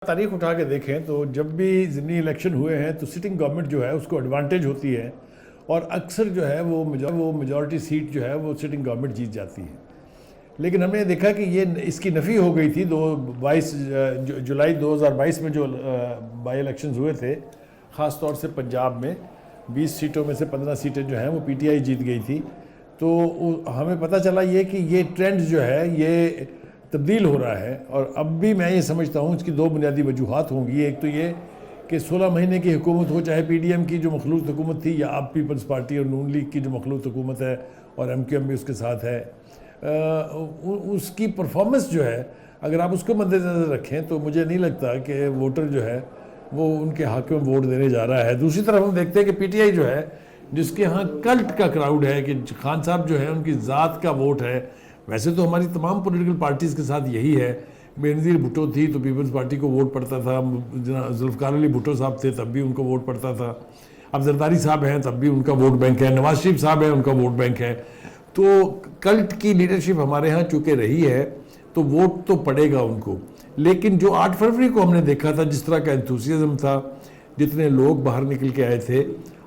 तारीख उठा के देखें तो जब भी ज़िमनी इलेक्शन हुए हैं तो सिटिंग गवर्नमेंट जो है उसको एडवांटेज होती है और अक्सर जो है वो मेजॉरिटी सीट जो है वो सिटिंग गवर्नमेंट जीत जाती है। लेकिन हमने देखा कि ये इसकी नफ़ी हो गई थी 22 जुलाई 2022 में जो बाई इलेक्शंस हुए थे, ख़ास तौर से पंजाब में 20 सीटों में से 15 सीटें जो हैं वो पीटीआई जीत गई थी। तो हमें पता चला ये कि ये ट्रेंड जो है ये तब्दील हो रहा है और अब भी मैं ये समझता हूँ इसकी दो बुनियादी वजूहात होंगी। एक तो ये कि 16 महीने की हुकूमत हो, चाहे पीडीएम की जो मखलूत हुकूमत थी या अब पीपल्स पार्टी और नून लीग की जो मखलूत हुकूमत है और एमक्यूएम भी उसके साथ है, उसकी परफॉर्मेंस जो है अगर आप उसको मद्देनज़र रखें तो मुझे नहीं लगता कि वोटर जो है वो उनके हक़ में वोट देने जा रहा है। दूसरी तरफ हम देखते हैं कि पीटीआई जो है जिसके यहाँ कल्ट का क्राउड है कि खान साहब जो है उनकी ज़ात का वोट है। वैसे तो हमारी तमाम पॉलिटिकल पार्टीज़ के साथ यही है। बेनज़ीर भुट्टो थी तो पीपल्स पार्टी को वोट पड़ता था, जुल्फ़िकार अली भुट्टो साहब थे तब भी उनको वोट पड़ता था, अब जरदारी साहब हैं तब भी उनका वोट बैंक है, नवाज शरीफ साहब हैं उनका वोट बैंक है। तो कल्ट की लीडरशिप हमारे यहाँ चूँकि रही है तो वोट तो पड़ेगा उनको। लेकिन जो 8 फरवरी को हमने देखा था जिस तरह का एंथुसियाज्म था, जितने लोग बाहर निकल के आए थे,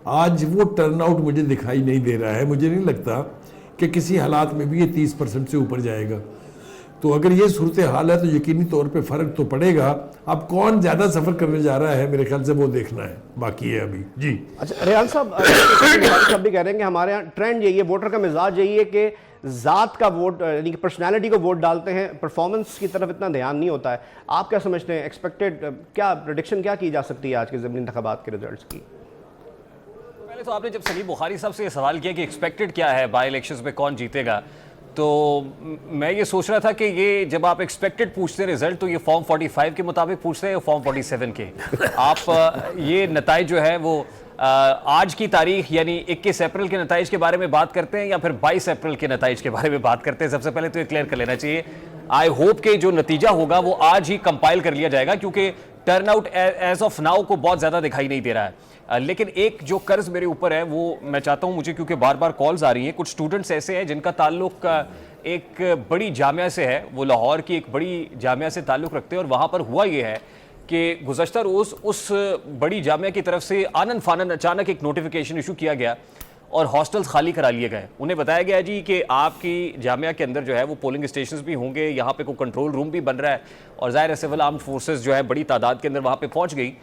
आज वो टर्नआउट मुझे दिखाई नहीं दे रहा है। मुझे नहीं लगता कि किसी हालात में भी ये 30% से ऊपर जाएगा। तो अगर ये सूरत हाल है तो यकीनी तौर पे फ़र्क तो पड़ेगा। अब कौन ज़्यादा सफ़र करने जा रहा है मेरे ख्याल से वो देखना है, बाकी है अभी जी। अच्छा रेहान साहब भी कह रहे हैं कि हमारे यहाँ ट्रेंड यही है, वोटर का मिजाज यही है कि ज़ात का वोट यानी कि पर्सनैलिटी को वोट डालते हैं, परफॉर्मेंस की तरफ इतना ध्यान नहीं होता है। आप क्या समझते हैं, एक्सपेक्टेड क्या प्रेडिक्शन क्या की जा सकती है आज के ज़मीनी इंतखाबात के रिजल्ट्स की? पहले तो आपने जब सलीम बुखारी साहब से ये सवाल किया कि एक्सपेक्टेड क्या है बाई इलेक्शंस में कौन जीतेगा, तो मैं ये सोच रहा था कि ये जब आप एक्सपेक्टेड पूछते हैं रिजल्ट तो ये फॉर्म 45 के मुताबिक पूछते हैं या फॉर्म 47 के। आप ये नताइज जो है वो आज की तारीख यानी 21 अप्रैल के नताइज के बारे में बात करते हैं या फिर 22 अप्रैल के नताइज के बारे में बात करते हैं? सबसे पहले तो ये क्लियर कर लेना चाहिए। आई होप कि जो नतीजा होगा वो आज ही कंपाइल कर लिया जाएगा, क्योंकि टर्नआउट एज ऑफ नाउ को बहुत ज़्यादा दिखाई नहीं दे रहा है। लेकिन एक जो कर्ज मेरे ऊपर है वो मैं चाहता हूं, मुझे क्योंकि बार बार कॉल्स आ रही हैं, कुछ स्टूडेंट्स ऐसे हैं जिनका ताल्लुक एक बड़ी जामिया से है, वो लाहौर की एक बड़ी जामिया से ताल्लुक रखते हैं और वहाँ पर हुआ ये है कि गुज़श्ता रोज़ उस बड़ी जामिया की तरफ से आनन फानन अचानक एक नोटिफिकेशन इशू किया गया और हॉस्टल्स खाली करा लिए गए। उन्हें बताया गया जी कि आपकी जामिया के अंदर जो है वो पोलिंग स्टेशंस भी होंगे, यहाँ पे कोई कंट्रोल रूम भी बन रहा है और ज़ाहिर है सिविल आर्म्ड फोर्सेस जो है बड़ी तादाद के अंदर वहाँ पे पहुँच गई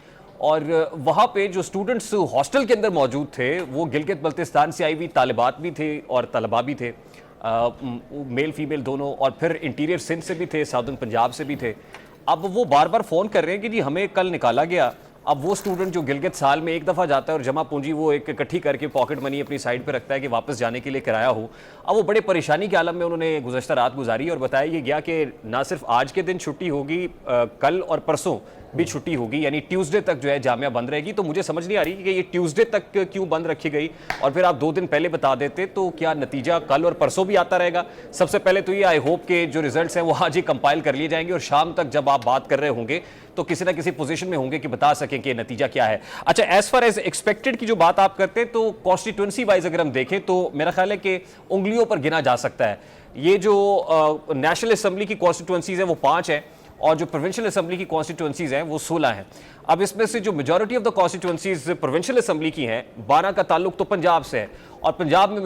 और वहाँ पे जो स्टूडेंट्स हॉस्टल के अंदर मौजूद थे वो गिलगित बल्तिस्तान से आई हुई तालिबात भी थे और तलबा भी थे, मेल फीमेल दोनों, और फिर इंटीरियर सिंध से भी थे, साउदर्न पंजाब से भी थे। अब वो बार बार फ़ोन कर रहे हैं कि जी हमें कल निकाला गया। अब वो स्टूडेंट जो गिलगित साल में एक दफ़ा जाता है और जमा पूंजी वो एक इकट्ठी करके पॉकेट मनी अपनी साइड पे रखता है कि वापस जाने के लिए किराया हो, अब वो बड़े परेशानी के आलम में उन्होंने गुज़श्ता रात गुजारी और बताया ये गया कि ना सिर्फ आज के दिन छुट्टी होगी, कल और परसों भी छुट्टी होगी, यानी ट्यूसडे तक जो है जामिया बंद रहेगी। तो मुझे समझ नहीं आ रही कि ये ट्यूसडे तक क्यों बंद रखी गई और फिर आप 2 दिन पहले बता देते तो क्या नतीजा कल और परसों भी आता रहेगा? सबसे पहले तो ये आई होप के जो रिजल्ट्स हैं वो आज ही कंपाइल कर लिए जाएंगे और शाम तक जब आप बात कर रहे होंगे तो किसी ना किसी पोजीशन में होंगे कि बता सकें कि नतीजा क्या है। अच्छा, एज फार एज एक्सपेक्टेड की जो बात आप करते हैं तो कॉन्स्टिट्यूंसी वाइज अगर हम देखें तो मेरा ख्याल है कि उंगलियों पर गिना जा सकता है। ये जो नेशनल असम्बली की कॉन्स्टिट्यूंसीज है वो 5 है और जो प्रोविंशियल असम्बली की कॉन्स्टिट्यूंसीज हैं वो 16 हैं। अब इसमें से जो majority of the constituencies provincial assembly की हैं 12 का ताल्लुक तो पंजाब से है और पंजाब में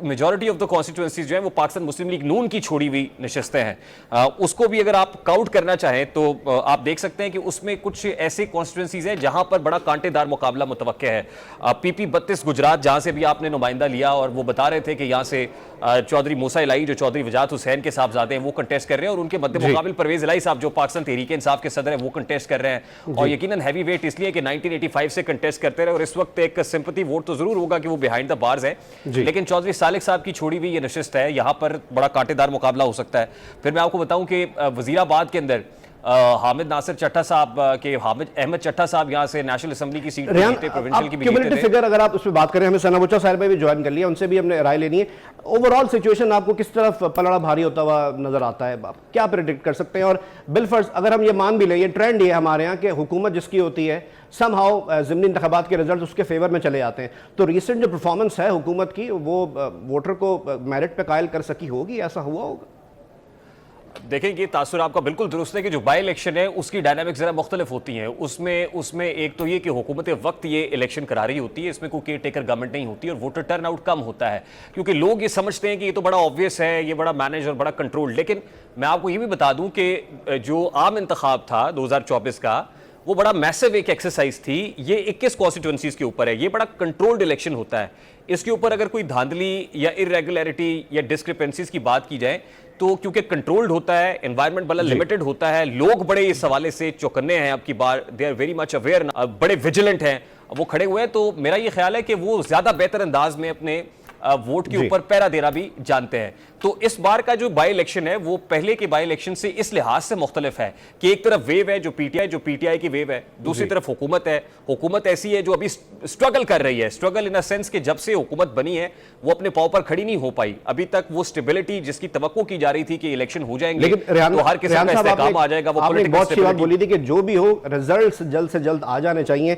मेजॉरिटी ऑफ द कॉन्स्टिट्यूंसीज जो है वो पाकिस्तान मुस्लिम लीग नून की छोड़ी हुई नशस्तें हैं। उसको भी अगर आप काउंट करना चाहें तो आप देख सकते हैं कि उसमें कुछ ऐसे कॉन्स्टिट्यूंसीज हैं जहां पर बड़ा कांटेदार मुकाबला मुतवक्के है। पीपी 32 गुजरात जहां से भी आपने नुमाइंदा लिया और वो बता रहे थे कि यहाँ से चौधरी मूसा इलाही जो चौधरी वजाहत हुसैन के साहबजादे हैं वो कंटेस्ट कर रहे हैं और उनके मद्दे मुकाबिल परवेज इलाही साहब जो पाकिस्तान तहरीक इंसाफ के सदर हैं वो कंटेस्ट कर रहे हैं और यकीनन हैवी वेट इसलिए कि 1985 से कंटेस्ट करते रहे और इस वक्त एक सिंपैथी वोट तो जरूर होगा कि वो बिहाइंड द बार्स है, लेकिन चौधरी सालिक साहब की छोड़ी हुई ये नशिस्त है, यहाँ पर बड़ा कांटेदार मुकाबला हो सकता है। फिर मैं आपको बताऊं कि वजीराबाद के अंदर हामिद नासिर चट्टा साहब के हामिद अहमद चट्टा साहब यहाँ से नेशनल असेंबली की सीट प्रोविंशियल की भी जीते थे। फिगर अगर आप उस पर बात करें, हमें सना बुच्चा साहब भी ज्वाइन कर लिया, उनसे भी हमने राय लेनी है। ओवरऑल सिचुएशन आपको किस तरफ पलड़ा भारी होता हुआ नजर आता है, आप क्या प्रेडिक्ट कर सकते हैं? और बिलफर्ज अगर हम ये मान भी लें, ये ट्रेंड ये हमारे यहाँ कि हुकूमत जिसकी होती है समहाउ ज़िमनी इंतखाबात के रिजल्ट उसके फेवर में चले जाते हैं, तो रिसेंट जो परफॉर्मेंस है हुकूमत की वो वोटर को मेरिट पे कायल कर सकी होगी, ऐसा हुआ होगा? देखें कि तासुर आपका बिल्कुल दुरुस्त है कि जो बाई इलेक्शन है उसकी डायनामिक्स ज़रा मुख्तलिफ होती हैं। उसमें एक तो ये कि हुकूमत वक्त ये इलेक्शन करा रही होती है, इसमें कोई केयर टेकर गवर्नमेंट नहीं होती और वोटर टर्न आउट कम होता है, क्योंकि लोग ये समझते हैं कि ये तो बड़ा ऑब्वियस है, ये बड़ा मैनेज और बड़ा कंट्रोल्ड। लेकिन मैं आपको ये भी बता दूं कि जो आम इंतखाब था 2024 का, वो बड़ा मैसिव एक एक्सरसाइज थी। ये 21 कॉन्स्टिट्यूंसीज के ऊपर है, ये बड़ा कंट्रोल्ड इलेक्शन होता है। इसके ऊपर अगर कोई धांधली या इरेगुलरिटी या डिस्क्रिपेंसीज की बात की जाए तो क्योंकि कंट्रोल्ड होता है, एनवायरनमेंट बड़ा लिमिटेड होता है, लोग बड़े इस हवाले से चौकन्ने हैं अब की बार, they are very much aware, बड़े विजिलेंट हैं, वो खड़े हुए हैं। तो मेरा ये ख्याल है कि वो ज्यादा बेहतर अंदाज में अपने वोट के ऊपर पहरा देना भी जानते हैं। तो इस बार का जो बाई इलेक्शन है वो पहले के बाई इलेक्शन से इस लिहाज से मुख्तलिफ है कि एक तरफ वेव है जो पीटीआई की वेव है, दूसरी तरफ हुकूमत है। हुकूमत ऐसी है जो अभी स्ट्रगल कर रही है, स्ट्रगल इन अ सेंस कि जब से हुकूमत बनी है वो अपने पांव पर खड़ी नहीं हो पाई अभी तक। वो स्टेबिलिटी जिसकी तवक्को की जा रही थी कि इलेक्शन हो जाएंगे, लेकिन तो हर किस्म का इस्तेकाम आ जाएगा, वो आपने पॉलिटिकल बहुत अच्छी बात स्टेबिलिटी। बोली थी कि जो भी हो रिजल्ट्स जल्द से जल्द आ जाने चाहिए।